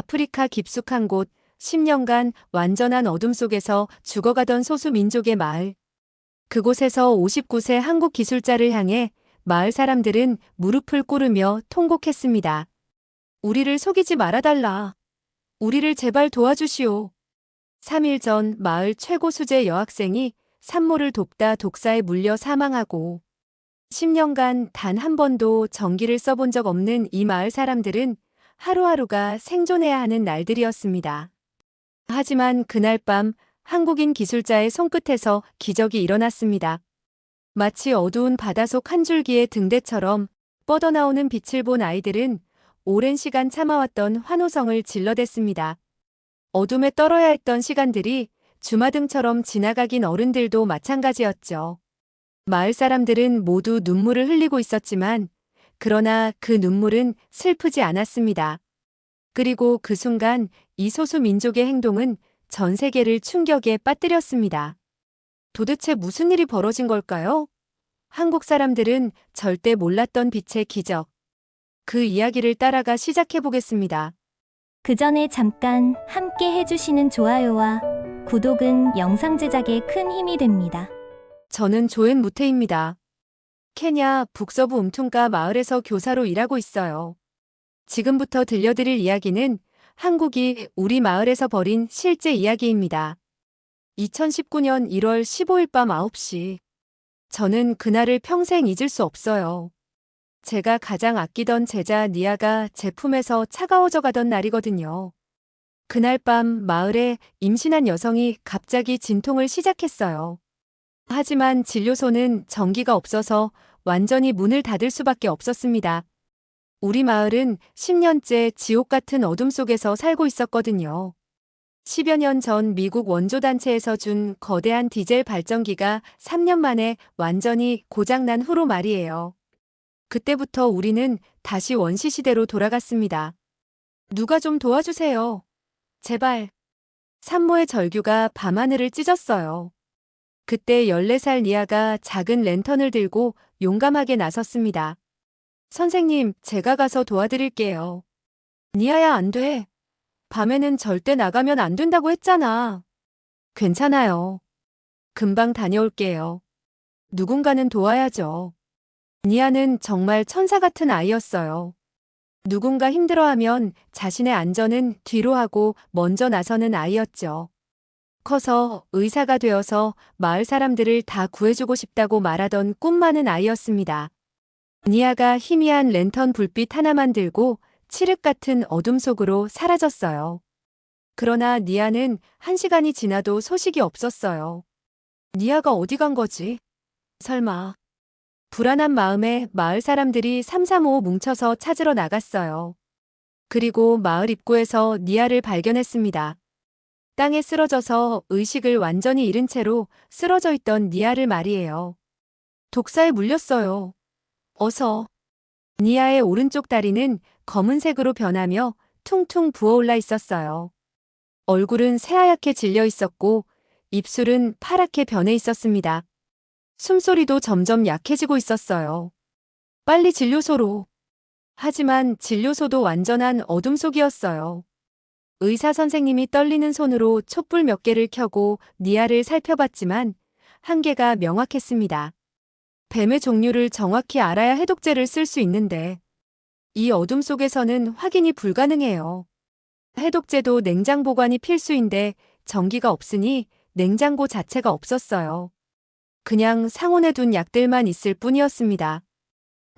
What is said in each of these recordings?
아프리카 깊숙한 곳, 10년간 완전한 어둠 속에서 죽어가던 소수 민족의 마을. 그곳에서 59세 한국 기술자를 향해 마을 사람들은 무릎을 꿇으며 통곡했습니다. 우리를 속이지 말아달라. 우리를 제발 도와주시오. 3일 전 마을 최고 수재 여학생이 산모를 돕다 독사에 물려 사망하고 10년간 단 한 번도 전기를 써본 적 없는 이 마을 사람들은 하루하루가 생존해야 하는 날들이었습니다. 하지만 그날 밤 한국인 기술자의 손끝에서 기적이 일어났습니다. 마치 어두운 바다속 한 줄기의 등대처럼 뻗어나오는 빛을 본 아이들은 오랜 시간 참아왔던 환호성을 질러댔습니다. 어둠에 떨어야 했던 시간들이 주마등처럼 지나가긴 어른들도 마찬가지였죠. 마을 사람들은 모두 눈물을 흘리고 있었지만 그러나 그 눈물은 슬프지 않았습니다. 그리고 그 순간 이 소수 민족의 행동은 전 세계를 충격에 빠뜨렸습니다. 도대체 무슨 일이 벌어진 걸까요? 한국 사람들은 절대 몰랐던 빛의 기적. 그 이야기를 따라가 시작해 보겠습니다. 그 전에 잠깐 함께 해주시는 좋아요와 구독은 영상 제작에 큰 힘이 됩니다. 저는 조엔 무태입니다. 케냐 북서부 움퉁가 마을에서 교사로 일하고 있어요. 지금부터 들려드릴 이야기는 한국이 우리 마을에서 벌인 실제 이야기입니다. 2019년 1월 15일 밤 9시. 저는 그날을 평생 잊을 수 없어요. 제가 가장 아끼던 제자 니아가 제 품에서 차가워져 가던 날이거든요. 그날 밤 마을에 임신한 여성이 갑자기 진통을 시작했어요. 하지만 진료소는 전기가 없어서 완전히 문을 닫을 수밖에 없었습니다. 우리 마을은 10년째 지옥 같은 어둠 속에서 살고 있었거든요. 10여 년 전 미국 원조단체에서 준 거대한 디젤 발전기가 3년 만에 완전히 고장난 후로 말이에요. 그때부터 우리는 다시 원시 시대로 돌아갔습니다. 누가 좀 도와주세요. 제발. 산모의 절규가 밤하늘을 찢었어요. 그때 14살 니아가 작은 랜턴을 들고 용감하게 나섰습니다. 선생님, 제가 가서 도와드릴게요. 니아야, 안 돼. 밤에는 절대 나가면 안 된다고 했잖아. 괜찮아요. 금방 다녀올게요. 누군가는 도와야죠. 니아는 정말 천사 같은 아이였어요. 누군가 힘들어하면 자신의 안전은 뒤로 하고 먼저 나서는 아이였죠. 커서 의사가 되어서 마을 사람들을 다 구해주고 싶다고 말하던 꿈 많은 아이였습니다. 니아가 희미한 랜턴 불빛 하나만 들고 칠흑 같은 어둠 속으로 사라졌어요. 그러나 니아는 1시간이 지나도 소식이 없었어요. 니아가 어디 간 거지? 설마. 불안한 마음에 마을 사람들이 335 뭉쳐서 찾으러 나갔어요. 그리고 마을 입구에서 니아를 발견했습니다. 땅에 쓰러져서 의식을 완전히 잃은 채로 쓰러져 있던 니아를 말이에요. 독사에 물렸어요. 어서. 니아의 오른쪽 다리는 검은색으로 변하며 퉁퉁 부어올라 있었어요. 얼굴은 새하얗게 질려 있었고 입술은 파랗게 변해 있었습니다. 숨소리도 점점 약해지고 있었어요. 빨리 진료소로. 하지만 진료소도 완전한 어둠 속이었어요. 의사 선생님이 떨리는 손으로 촛불 몇 개를 켜고 니아를 살펴봤지만 한계가 명확했습니다. 뱀의 종류를 정확히 알아야 해독제를 쓸 수 있는데 이 어둠 속에서는 확인이 불가능해요. 해독제도 냉장 보관이 필수인데 전기가 없으니 냉장고 자체가 없었어요. 그냥 상온에 둔 약들만 있을 뿐이었습니다.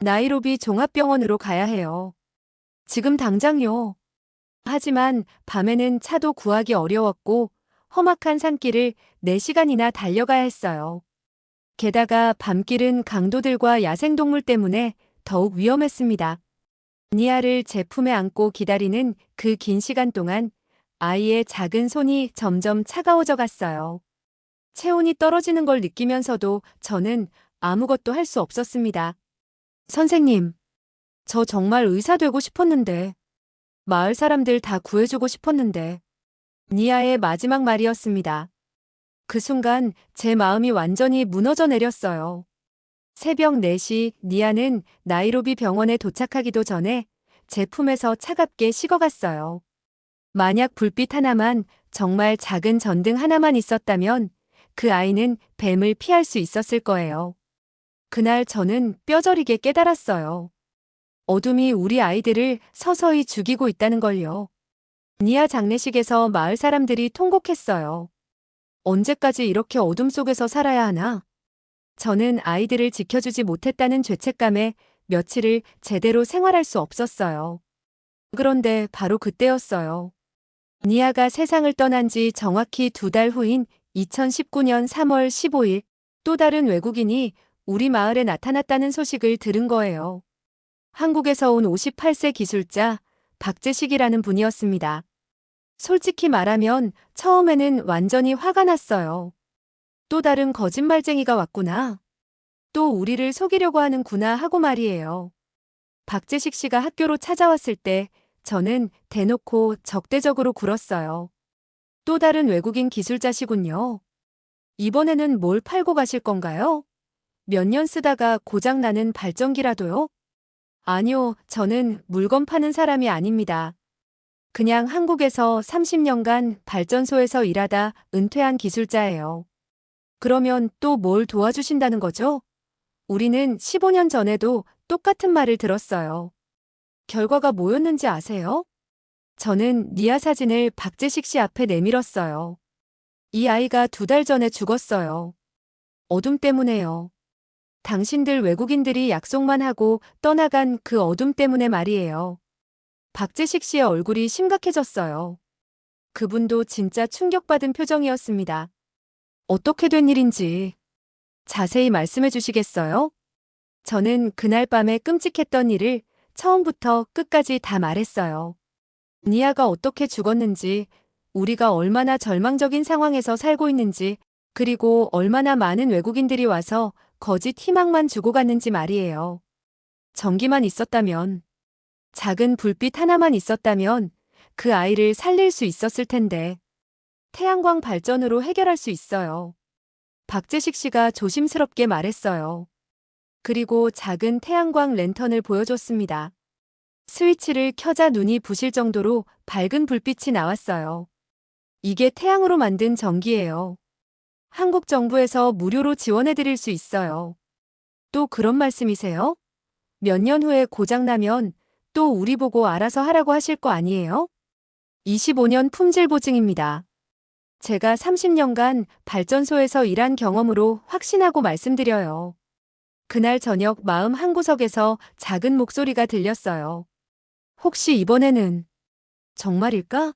나이로비 종합병원으로 가야 해요. 지금 당장요. 하지만 밤에는 차도 구하기 어려웠고 험악한 산길을 4시간이나 달려가야 했어요. 게다가 밤길은 강도들과 야생동물 때문에 더욱 위험했습니다. 니아를 제 품에 안고 기다리는 그 긴 시간 동안 아이의 작은 손이 점점 차가워져 갔어요. 체온이 떨어지는 걸 느끼면서도 저는 아무것도 할 수 없었습니다. 선생님, 저 정말 의사 되고 싶었는데, 마을 사람들 다 구해주고 싶었는데, 니아의 마지막 말이었습니다. 그 순간 제 마음이 완전히 무너져 내렸어요. 새벽 4시 니아는 나이로비 병원에 도착하기도 전에 제 품에서 차갑게 식어갔어요. 만약 불빛 하나만, 정말 작은 전등 하나만 있었다면 그 아이는 뱀을 피할 수 있었을 거예요. 그날 저는 뼈저리게 깨달았어요. 어둠이 우리 아이들을 서서히 죽이고 있다는 걸요. 니아 장례식에서 마을 사람들이 통곡했어요. 언제까지 이렇게 어둠 속에서 살아야 하나? 저는 아이들을 지켜주지 못했다는 죄책감에 며칠을 제대로 생활할 수 없었어요. 그런데 바로 그때였어요. 니아가 세상을 떠난 지 정확히 2달 후인 2019년 3월 15일, 또 다른 외국인이 우리 마을에 나타났다는 소식을 들은 거예요. 한국에서 온 58세 기술자 박재식이라는 분이었습니다. 솔직히 말하면 처음에는 완전히 화가 났어요. 또 다른 거짓말쟁이가 왔구나. 또 우리를 속이려고 하는구나 하고 말이에요. 박재식 씨가 학교로 찾아왔을 때 저는 대놓고 적대적으로 굴었어요. 또 다른 외국인 기술자시군요. 이번에는 뭘 팔고 가실 건가요? 몇 년 쓰다가 고장나는 발전기라도요? 아니요, 저는 물건 파는 사람이 아닙니다. 그냥 한국에서 30년간 발전소에서 일하다 은퇴한 기술자예요. 그러면 또 뭘 도와주신다는 거죠? 우리는 15년 전에도 똑같은 말을 들었어요. 결과가 뭐였는지 아세요? 저는 니아 사진을 박재식 씨 앞에 내밀었어요. 이 아이가 2달 전에 죽었어요. 어둠 때문에요. 당신들 외국인들이 약속만 하고 떠나간 그 어둠 때문에 말이에요. 박재식 씨의 얼굴이 심각해졌어요. 그분도 진짜 충격받은 표정이었습니다. 어떻게 된 일인지 자세히 말씀해 주시겠어요? 저는 그날 밤에 끔찍했던 일을 처음부터 끝까지 다 말했어요. 니아가 어떻게 죽었는지, 우리가 얼마나 절망적인 상황에서 살고 있는지, 그리고 얼마나 많은 외국인들이 와서 거짓 희망만 주고 갔는지 말이에요. 전기만 있었다면, 작은 불빛 하나만 있었다면 그 아이를 살릴 수 있었을 텐데, 태양광 발전으로 해결할 수 있어요. 박재식 씨가 조심스럽게 말했어요. 그리고 작은 태양광 랜턴을 보여줬습니다. 스위치를 켜자 눈이 부실 정도로 밝은 불빛이 나왔어요. 이게 태양으로 만든 전기예요. 한국 정부에서 무료로 지원해드릴 수 있어요. 또 그런 말씀이세요? 몇 년 후에 고장나면 또 우리 보고 알아서 하라고 하실 거 아니에요? 25년 품질 보증입니다. 제가 30년간 발전소에서 일한 경험으로 확신하고 말씀드려요. 그날 저녁 마음 한구석에서 작은 목소리가 들렸어요. 혹시 이번에는 정말일까?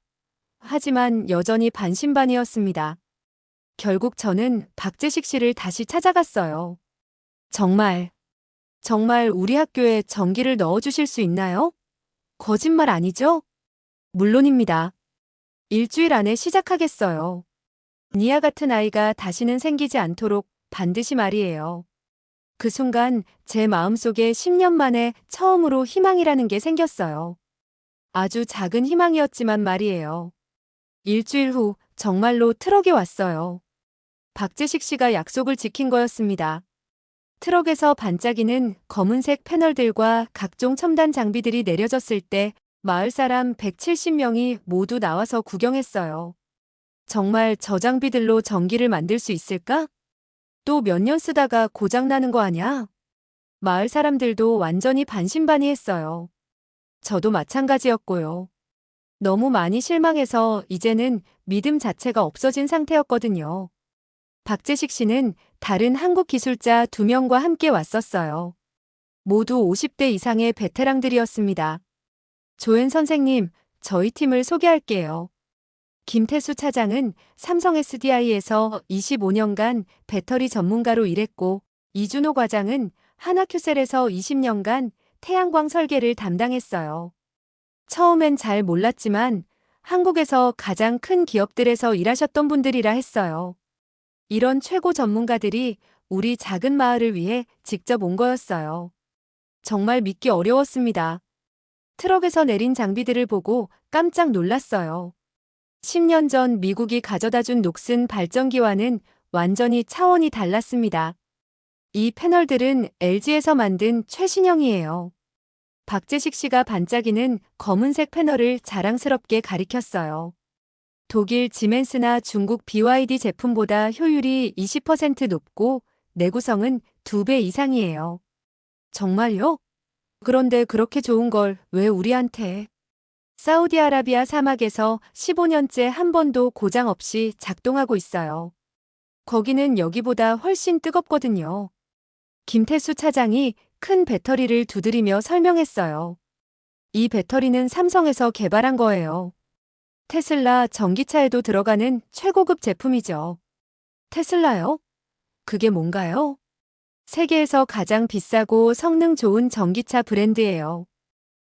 하지만 여전히 반신반의였습니다. 결국 저는 박재식 씨를 다시 찾아갔어요. 정말 우리 학교에 전기를 넣어주실 수 있나요? 거짓말 아니죠? 물론입니다. 일주일 안에 시작하겠어요. 니아 같은 아이가 다시는 생기지 않도록 반드시 말이에요. 그 순간 제 마음속에 10년 만에 처음으로 희망이라는 게 생겼어요. 아주 작은 희망이었지만 말이에요. 일주일 후 정말로 트럭이 왔어요. 박재식 씨가 약속을 지킨 거였습니다. 트럭에서 반짝이는 검은색 패널들과 각종 첨단 장비들이 내려졌을 때 마을 사람 170명이 모두 나와서 구경했어요. 정말 저 장비들로 전기를 만들 수 있을까? 또 몇 년 쓰다가 고장나는 거 아냐? 마을 사람들도 완전히 반신반의했어요. 저도 마찬가지였고요. 너무 많이 실망해서 이제는 믿음 자체가 없어진 상태였거든요. 박재식 씨는 다른 한국 기술자 2명과 함께 왔었어요. 모두 50대 이상의 베테랑들이었습니다. 조엔 선생님, 저희 팀을 소개할게요. 김태수 차장은 삼성 SDI에서 25년간 배터리 전문가로 일했고, 이준호 과장은 한화큐셀에서 20년간 태양광 설계를 담당했어요. 처음엔 잘 몰랐지만 한국에서 가장 큰 기업들에서 일하셨던 분들이라 했어요. 이런 최고 전문가들이 우리 작은 마을을 위해 직접 온 거였어요. 정말 믿기 어려웠습니다. 트럭에서 내린 장비들을 보고 깜짝 놀랐어요. 10년 전 미국이 가져다 준 녹슨 발전기와는 완전히 차원이 달랐습니다. 이 패널들은 LG에서 만든 최신형이에요. 박재식 씨가 반짝이는 검은색 패널을 자랑스럽게 가리켰어요. 독일 지멘스나 중국 BYD 제품보다 효율이 20% 높고 내구성은 2배 이상이에요. 정말요? 그런데 그렇게 좋은 걸 왜 우리한테? 사우디아라비아 사막에서 15년째 한 번도 고장 없이 작동하고 있어요. 거기는 여기보다 훨씬 뜨겁거든요. 김태수 차장이 큰 배터리를 두드리며 설명했어요. 이 배터리는 삼성에서 개발한 거예요. 테슬라 전기차에도 들어가는 최고급 제품이죠. 테슬라요? 그게 뭔가요? 세계에서 가장 비싸고 성능 좋은 전기차 브랜드예요.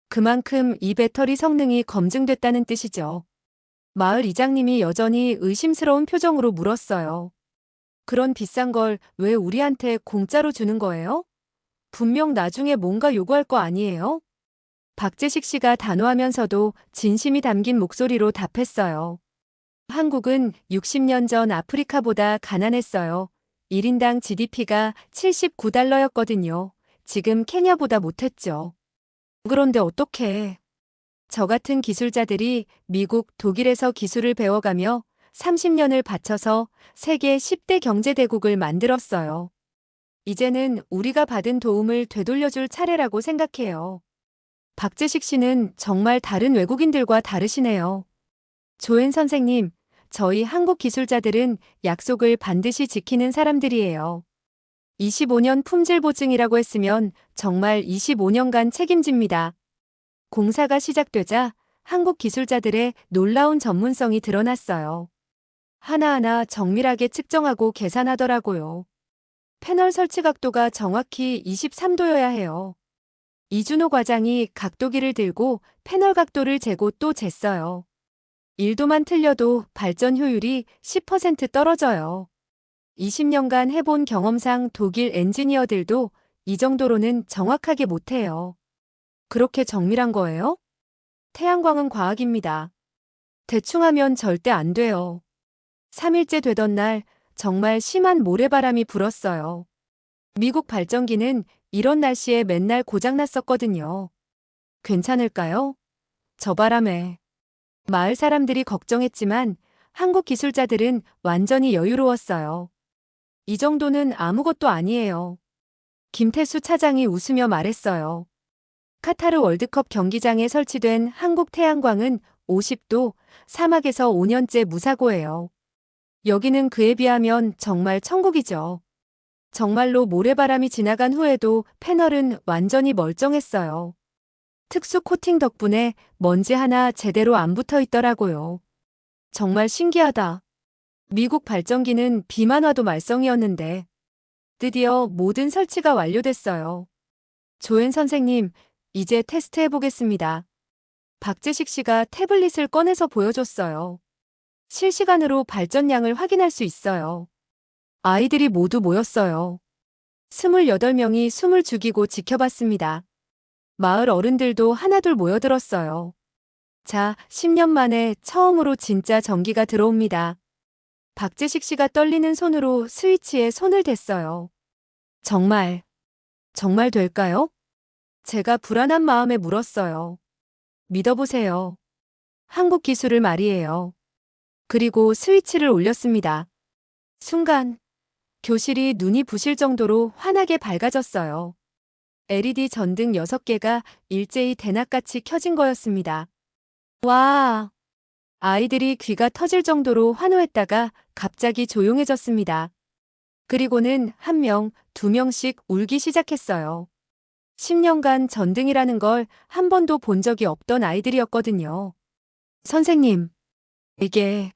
그만큼 이 배터리 성능이 검증됐다는 뜻이죠. 마을 이장님이 여전히 의심스러운 표정으로 물었어요. 그런 비싼 걸 왜 우리한테 공짜로 주는 거예요? 분명 나중에 뭔가 요구할 거 아니에요? 박재식 씨가 단호하면서도 진심이 담긴 목소리로 답했어요. 한국은 60년 전 아프리카보다 가난했어요. 1인당 GDP가 79달러였거든요. 지금 케냐보다 못했죠. 그런데 어떻게? 저 같은 기술자들이 미국, 독일에서 기술을 배워가며 30년을 바쳐서 세계 10대 경제대국을 만들었어요. 이제는 우리가 받은 도움을 되돌려줄 차례라고 생각해요. 박재식 씨는 정말 다른 외국인들과 다르시네요. 조엔 선생님, 저희 한국 기술자들은 약속을 반드시 지키는 사람들이에요. 25년 품질 보증이라고 했으면 정말 25년간 책임집니다. 공사가 시작되자 한국 기술자들의 놀라운 전문성이 드러났어요. 하나하나 정밀하게 측정하고 계산하더라고요. 패널 설치 각도가 정확히 23도여야 해요. 이준호 과장이 각도기를 들고 패널 각도를 재고 또 쟀어요. 1도만 틀려도 발전 효율이 10% 떨어져요. 20년간 해본 경험상 독일 엔지니어들도 이 정도로는 정확하게 못해요. 그렇게 정밀한 거예요? 태양광은 과학입니다. 대충 하면 절대 안 돼요. 3일째 되던 날 정말 심한 모래바람이 불었어요. 미국 발전기는 이런 날씨에 맨날 고장났었거든요. 괜찮을까요? 저 바람에. 마을 사람들이 걱정했지만 한국 기술자들은 완전히 여유로웠어요. 이 정도는 아무것도 아니에요. 김태수 차장이 웃으며 말했어요. 카타르 월드컵 경기장에 설치된 한국 태양광은 50도, 사막에서 5년째 무사고예요. 여기는 그에 비하면 정말 천국이죠. 정말로 모래바람이 지나간 후에도 패널은 완전히 멀쩡했어요. 특수 코팅 덕분에 먼지 하나 제대로 안 붙어 있더라고요. 정말 신기하다. 미국 발전기는 비만 와도 말썽이었는데 드디어 모든 설치가 완료됐어요. 조엔 선생님, 이제 테스트해 보겠습니다. 박재식 씨가 태블릿을 꺼내서 보여줬어요. 실시간으로 발전량을 확인할 수 있어요. 아이들이 모두 모였어요. 28명이 숨을 죽이고 지켜봤습니다. 마을 어른들도 하나둘 모여들었어요. 자, 10년 만에 처음으로 진짜 전기가 들어옵니다. 박재식 씨가 떨리는 손으로 스위치에 손을 댔어요. 정말 될까요? 제가 불안한 마음에 물었어요. 믿어보세요. 한국 기술을 말이에요. 그리고 스위치를 올렸습니다. 순간 교실이 눈이 부실 정도로 환하게 밝아졌어요. LED 전등 6개가 일제히 대낮같이 켜진 거였습니다. 와! 아이들이 귀가 터질 정도로 환호했다가 갑자기 조용해졌습니다. 그리고는 1명, 2명씩 울기 시작했어요. 10년간 전등이라는 걸 한 번도 본 적이 없던 아이들이었거든요. 선생님, 이게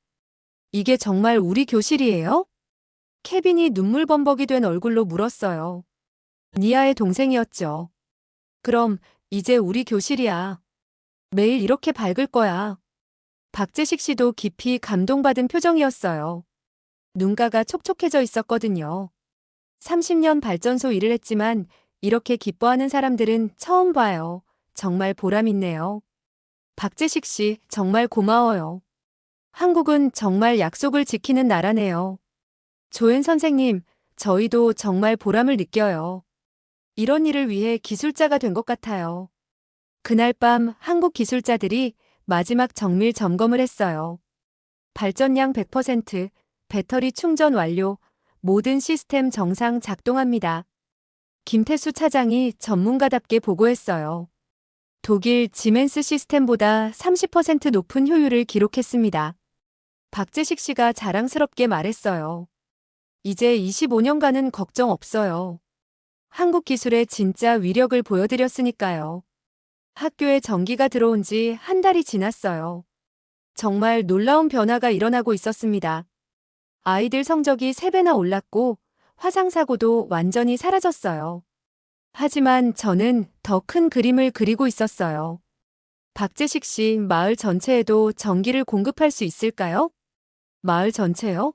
정말 우리 교실이에요? 케빈이 눈물범벅이 된 얼굴로 물었어요. 니아의 동생이었죠. 그럼 이제 우리 교실이야. 매일 이렇게 밝을 거야. 박재식 씨도 깊이 감동받은 표정이었어요. 눈가가 촉촉해져 있었거든요. 30년 발전소 일을 했지만 이렇게 기뻐하는 사람들은 처음 봐요. 정말 보람있네요. 박재식 씨, 정말 고마워요. 한국은 정말 약속을 지키는 나라네요. 조엔 선생님, 저희도 정말 보람을 느껴요. 이런 일을 위해 기술자가 된 것 같아요. 그날 밤 한국 기술자들이 마지막 정밀 점검을 했어요. 발전량 100%, 배터리 충전 완료, 모든 시스템 정상 작동합니다. 김태수 차장이 전문가답게 보고했어요. 독일 지멘스 시스템보다 30% 높은 효율을 기록했습니다. 박재식 씨가 자랑스럽게 말했어요. 이제 25년간은 걱정 없어요. 한국 기술의 진짜 위력을 보여드렸으니까요. 학교에 전기가 들어온 지 한 달이 지났어요. 정말 놀라운 변화가 일어나고 있었습니다. 아이들 성적이 3배나 올랐고 화상사고도 완전히 사라졌어요. 하지만 저는 더 큰 그림을 그리고 있었어요. 박재식 씨, 마을 전체에도 전기를 공급할 수 있을까요? 마을 전체요?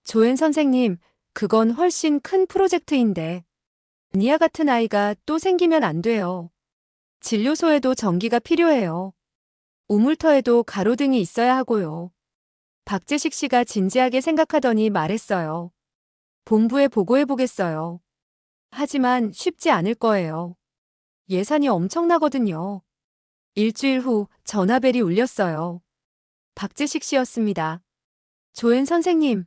조엔 선생님, 그건 훨씬 큰 프로젝트인데. 니아 같은 아이가 또 생기면 안 돼요. 진료소에도 전기가 필요해요. 우물터에도 가로등이 있어야 하고요. 박재식 씨가 진지하게 생각하더니 말했어요. 본부에 보고해 보겠어요. 하지만 쉽지 않을 거예요. 예산이 엄청나거든요. 일주일 후 전화벨이 울렸어요. 박재식 씨였습니다. 조엔 선생님,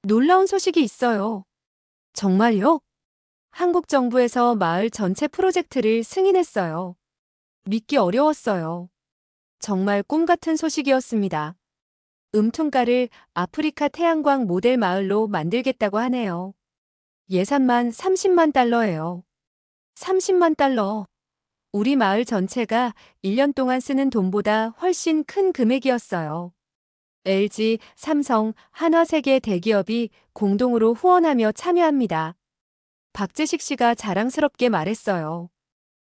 놀라운 소식이 있어요. 정말요? 한국 정부에서 마을 전체 프로젝트를 승인했어요. 믿기 어려웠어요. 정말 꿈 같은 소식이었습니다. 음퉁가를 아프리카 태양광 모델 마을로 만들겠다고 하네요. 예산만 30만 달러예요. 30만 달러. 우리 마을 전체가 1년 동안 쓰는 돈보다 훨씬 큰 금액이었어요. LG, 삼성, 한화 세계 대기업이 공동으로 후원하며 참여합니다. 박재식 씨가 자랑스럽게 말했어요.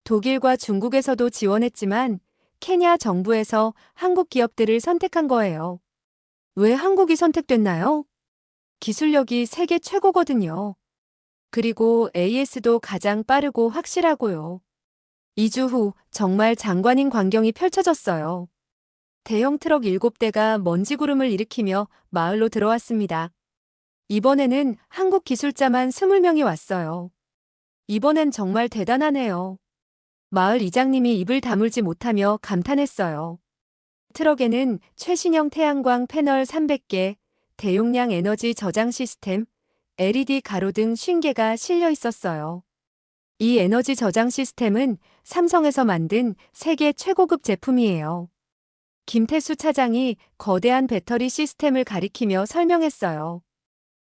독일과 중국에서도 지원했지만 케냐 정부에서 한국 기업들을 선택한 거예요. 왜 한국이 선택됐나요? 기술력이 세계 최고거든요. 그리고 AS도 가장 빠르고 확실하고요. 2주 후 정말 장관인 광경이 펼쳐졌어요. 대형 트럭 7대가 먼지 구름을 일으키며 마을로 들어왔습니다. 이번에는 한국 기술자만 20명이 왔어요. 이번엔 정말 대단하네요. 마을 이장님이 입을 다물지 못하며 감탄했어요. 트럭에는 최신형 태양광 패널 300개, 대용량 에너지 저장 시스템, LED 가로등 50개가 실려 있었어요. 이 에너지 저장 시스템은 삼성에서 만든 세계 최고급 제품이에요. 김태수 차장이 거대한 배터리 시스템을 가리키며 설명했어요.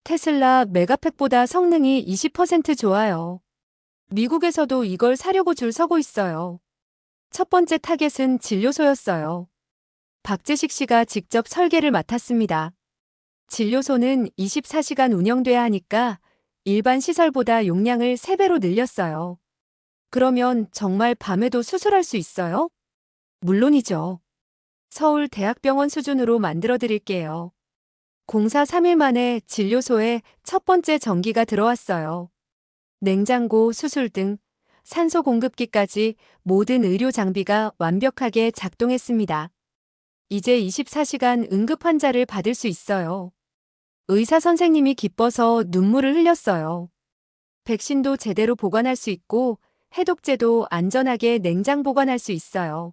테슬라 메가팩보다 성능이 20% 좋아요. 미국에서도 이걸 사려고 줄 서고 있어요. 첫 번째 타겟은 진료소였어요. 박재식 씨가 직접 설계를 맡았습니다. 진료소는 24시간 운영돼야 하니까 일반 시설보다 용량을 3배로 늘렸어요. 그러면 정말 밤에도 수술할 수 있어요? 물론이죠. 서울대학병원 수준으로 만들어 드릴게요. 공사 3일 만에 진료소에 첫 번째 전기가 들어왔어요. 냉장고, 수술 등 산소 공급기까지 모든 의료 장비가 완벽하게 작동했습니다. 이제 24시간 응급 환자를 받을 수 있어요. 의사 선생님이 기뻐서 눈물을 흘렸어요. 백신도 제대로 보관할 수 있고 해독제도 안전하게 냉장 보관할 수 있어요.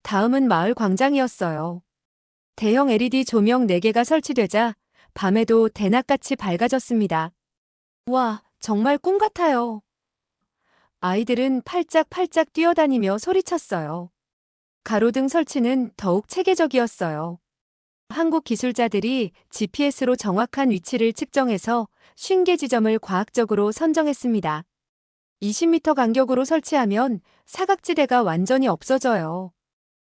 다음은 마을 광장이었어요. 대형 LED 조명 4개가 설치되자 밤에도 대낮같이 밝아졌습니다. 와, 정말 꿈 같아요. 아이들은 팔짝팔짝 뛰어다니며 소리쳤어요. 가로등 설치는 더욱 체계적이었어요. 한국 기술자들이 GPS로 정확한 위치를 측정해서 50개 지점을 과학적으로 선정했습니다. 20m 간격으로 설치하면 사각지대가 완전히 없어져요.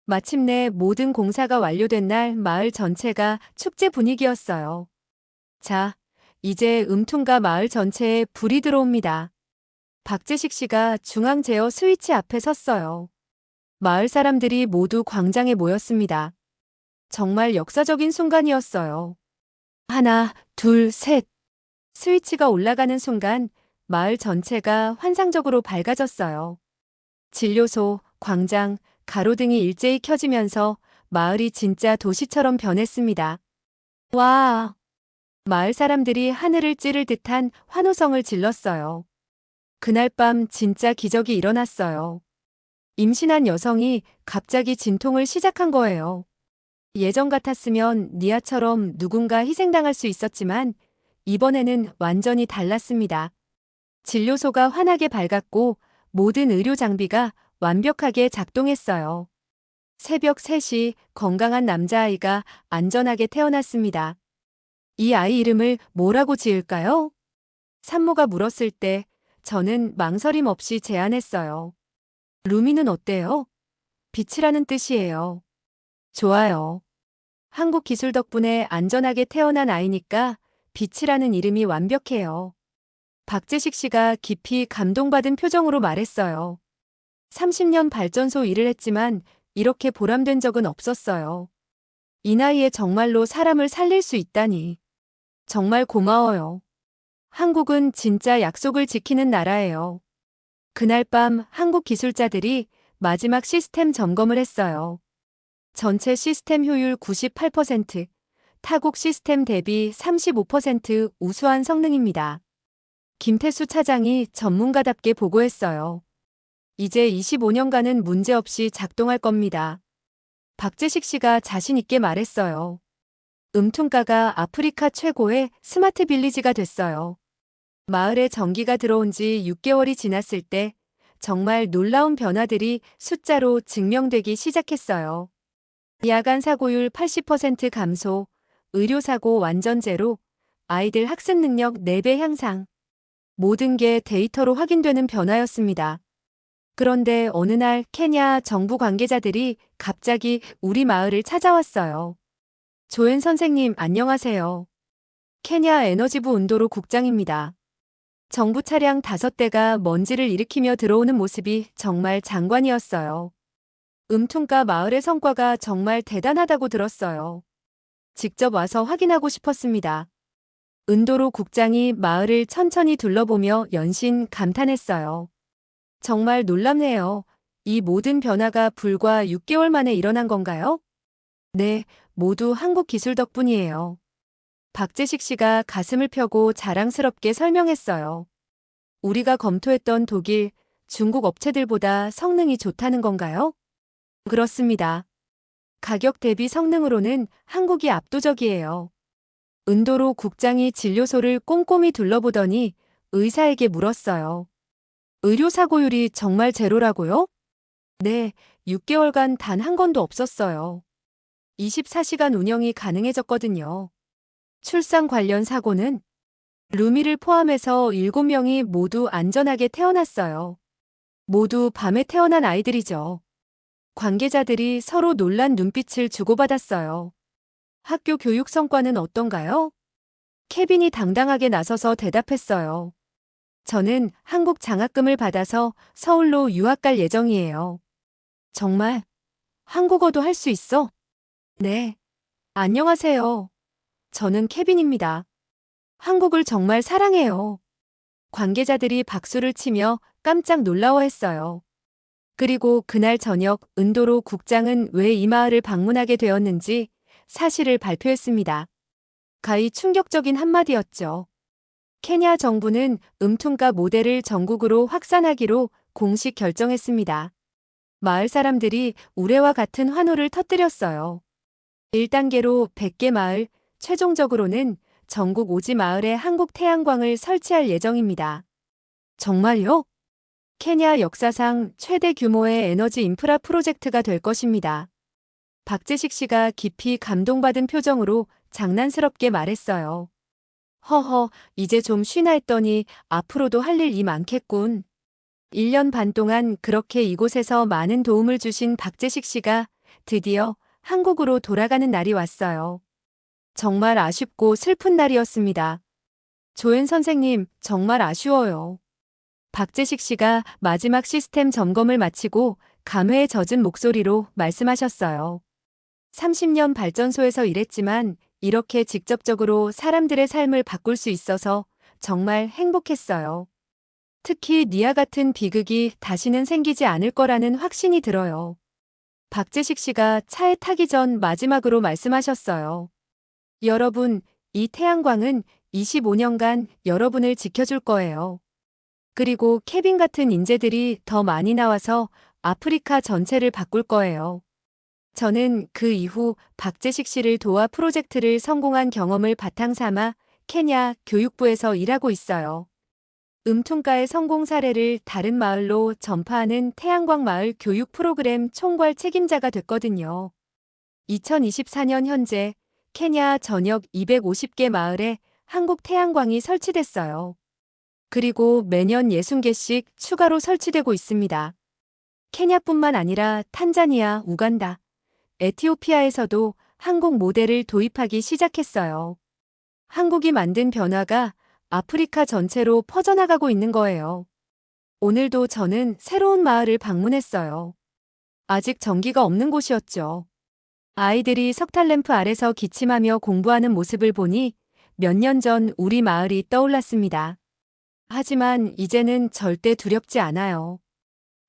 마침내 모든 공사가 완료된 날 마을 전체가 축제 분위기였어요. 자, 이제 음퉁가 마을 전체에 불이 들어옵니다. 박재식 씨가 중앙 제어 스위치 앞에 섰어요. 마을 사람들이 모두 광장에 모였습니다. 정말 역사적인 순간이었어요. 하나, 둘, 셋. 스위치가 올라가는 순간 마을 전체가 환상적으로 밝아졌어요. 진료소, 광장, 가로등이 일제히 켜지면서 마을이 진짜 도시처럼 변했습니다. 와! 마을 사람들이 하늘을 찌를 듯한 환호성을 질렀어요. 그날 밤 진짜 기적이 일어났어요. 임신한 여성이 갑자기 진통을 시작한 거예요. 예전 같았으면 니아처럼 누군가 희생당할 수 있었지만 이번에는 완전히 달랐습니다. 진료소가 환하게 밝았고 모든 의료 장비가 완벽하게 작동했어요. 새벽 3시 건강한 남자아이가 안전하게 태어났습니다. 이 아이 이름을 뭐라고 지을까요? 산모가 물었을 때 저는 망설임 없이 제안했어요. 루미는 어때요? 빛이라는 뜻이에요. 좋아요. 한국 기술 덕분에 안전하게 태어난 아이니까 빛이라는 이름이 완벽해요. 박재식 씨가 깊이 감동받은 표정으로 말했어요. 30년 발전소 일을 했지만 이렇게 보람된 적은 없었어요. 이 나이에 정말로 사람을 살릴 수 있다니. 정말 고마워요. 한국은 진짜 약속을 지키는 나라예요. 그날 밤 한국 기술자들이 마지막 시스템 점검을 했어요. 전체 시스템 효율 98%, 타국 시스템 대비 35% 우수한 성능입니다. 김태수 차장이 전문가답게 보고했어요. 이제 25년간은 문제없이 작동할 겁니다. 박재식 씨가 자신 있게 말했어요. 음퉁가가 아프리카 최고의 스마트 빌리지가 됐어요. 마을에 전기가 들어온 지 6개월이 지났을 때 정말 놀라운 변화들이 숫자로 증명되기 시작했어요. 야간 사고율 80% 감소, 의료사고 완전 제로, 아이들 학습 능력 4배 향상. 모든 게 데이터로 확인되는 변화였습니다. 그런데 어느 날 케냐 정부 관계자들이 갑자기 우리 마을을 찾아왔어요. 조엔 선생님 안녕하세요. 케냐 에너지부 운도로 국장입니다. 정부 차량 5대가 먼지를 일으키며 들어오는 모습이 정말 장관이었어요. 음퉁가 마을의 성과가 정말 대단하다고 들었어요. 직접 와서 확인하고 싶었습니다. 은도로 국장이 마을을 천천히 둘러보며 연신 감탄했어요. 정말 놀랍네요. 이 모든 변화가 불과 6개월 만에 일어난 건가요? 네, 모두 한국 기술 덕분이에요. 박재식 씨가 가슴을 펴고 자랑스럽게 설명했어요. 우리가 검토했던 독일, 중국 업체들보다 성능이 좋다는 건가요? 그렇습니다. 가격 대비 성능으로는 한국이 압도적이에요. 은도로 국장이 진료소를 꼼꼼히 둘러보더니 의사에게 물었어요. 의료사고율이 정말 제로라고요? 네, 6개월간 단 한 건도 없었어요. 24시간 운영이 가능해졌거든요. 출산 관련 사고는 루미를 포함해서 7명이 모두 안전하게 태어났어요. 모두 밤에 태어난 아이들이죠. 관계자들이 서로 놀란 눈빛을 주고받았어요. 학교 교육 성과는 어떤가요? 케빈이 당당하게 나서서 대답했어요. 저는 한국 장학금을 받아서 서울로 유학 갈 예정이에요. 정말? 한국어도 할 수 있어? 네. 안녕하세요. 저는 케빈입니다. 한국을 정말 사랑해요. 관계자들이 박수를 치며 깜짝 놀라워했어요. 그리고 그날 저녁 은도로 국장은 왜 이 마을을 방문하게 되었는지 사실을 발표했습니다. 가히 충격적인 한마디였죠. 케냐 정부는 음퉁가 모델을 전국으로 확산하기로 공식 결정했습니다. 마을 사람들이 우레와 같은 환호를 터뜨렸어요. 1단계로 100개 마을, 최종적으로는 전국 오지 마을에 한국 태양광을 설치할 예정입니다. 정말요? 케냐 역사상 최대 규모의 에너지 인프라 프로젝트가 될 것입니다. 박재식 씨가 깊이 감동받은 표정으로 장난스럽게 말했어요. 허허, 이제 좀 쉬나 했더니 앞으로도 할 일이 많겠군. 1년 반 동안 그렇게 이곳에서 많은 도움을 주신 박재식 씨가 드디어 한국으로 돌아가는 날이 왔어요. 정말 아쉽고 슬픈 날이었습니다. 조엔 선생님, 정말 아쉬워요. 박재식 씨가 마지막 시스템 점검을 마치고 감회에 젖은 목소리로 말씀하셨어요. 30년 발전소에서 일했지만 이렇게 직접적으로 사람들의 삶을 바꿀 수 있어서 정말 행복했어요. 특히 니아 같은 비극이 다시는 생기지 않을 거라는 확신이 들어요. 박재식 씨가 차에 타기 전 마지막으로 말씀하셨어요. 여러분, 이 태양광은 25년간 여러분을 지켜줄 거예요. 그리고 케빈 같은 인재들이 더 많이 나와서 아프리카 전체를 바꿀 거예요. 저는 그 이후 박재식 씨를 도와 프로젝트를 성공한 경험을 바탕 삼아 케냐 교육부에서 일하고 있어요. 음퉁가의 성공 사례를 다른 마을로 전파하는 태양광 마을 교육 프로그램 총괄 책임자가 됐거든요. 2024년 현재 케냐 전역 250개 마을에 한국 태양광이 설치됐어요. 그리고 매년 60개씩 추가로 설치되고 있습니다. 케냐뿐만 아니라 탄자니아, 우간다, 에티오피아에서도 한국 모델을 도입하기 시작했어요. 한국이 만든 변화가 아프리카 전체로 퍼져나가고 있는 거예요. 오늘도 저는 새로운 마을을 방문했어요. 아직 전기가 없는 곳이었죠. 아이들이 석탄램프 아래서 기침하며 공부하는 모습을 보니 몇 년 전 우리 마을이 떠올랐습니다. 하지만 이제는 절대 두렵지 않아요.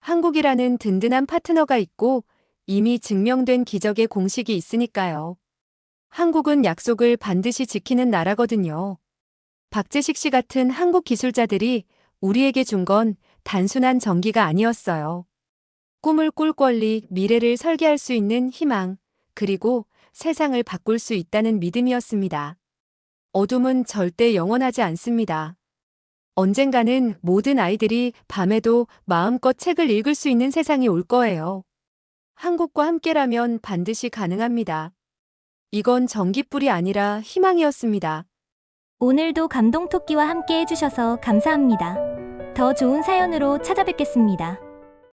한국이라는 든든한 파트너가 있고 이미 증명된 기적의 공식이 있으니까요. 한국은 약속을 반드시 지키는 나라거든요. 박재식 씨 같은 한국 기술자들이 우리에게 준 건 단순한 전기가 아니었어요. 꿈을 꿀 권리, 미래를 설계할 수 있는 희망, 그리고 세상을 바꿀 수 있다는 믿음이었습니다. 어둠은 절대 영원하지 않습니다. 언젠가는 모든 아이들이 밤에도 마음껏 책을 읽을 수 있는 세상이 올 거예요. 한국과 함께라면 반드시 가능합니다. 이건 전기불이 아니라 희망이었습니다. 오늘도 감동토끼와 함께 해주셔서 감사합니다. 더 좋은 사연으로 찾아뵙겠습니다.